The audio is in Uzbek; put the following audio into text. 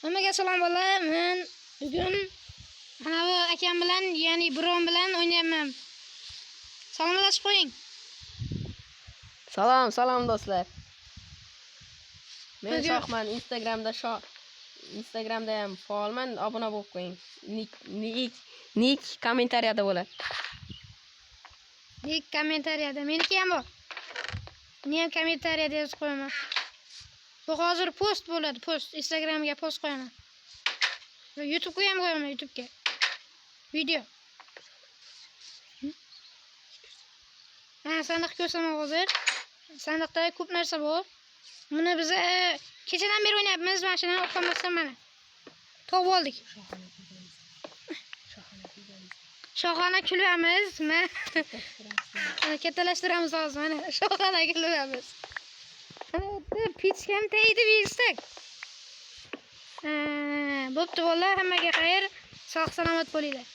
Hammaga salom bolalar. Men bugun mana bu akam bilan, ya'ni biron bilan o'ynayapman. Salomlashib qo'ying. Salom do'stlar. Men Shohman, Instagramda ham faolman, obuna bo'lib qo'ying. Nick kommentariyada bo'ladi. Nick kommentariyada. Meniki ham bor. Meni ham kommentariyada yozib qo'yaman. Bu hozir post bo'ladi, post. Instagramga post qo'yaman. YouTube'ga ham qo'yaman, YouTube'ga. Video. Sandiq ko'rsaman hozir. Sandiqda ko'p narsa bor. Buni biz kechadan beri o'ynayapmiz. Mana shuni o'qimasdan mana. Topib oldik. Shohona kulyapmiz. Mana kattalashtiramiz hozir. Mana shohona kulyapmiz. Pichkam tegdi bilsak. Bo'pti bolalar, hammaga xayr. Sog' salomat bo'linglar.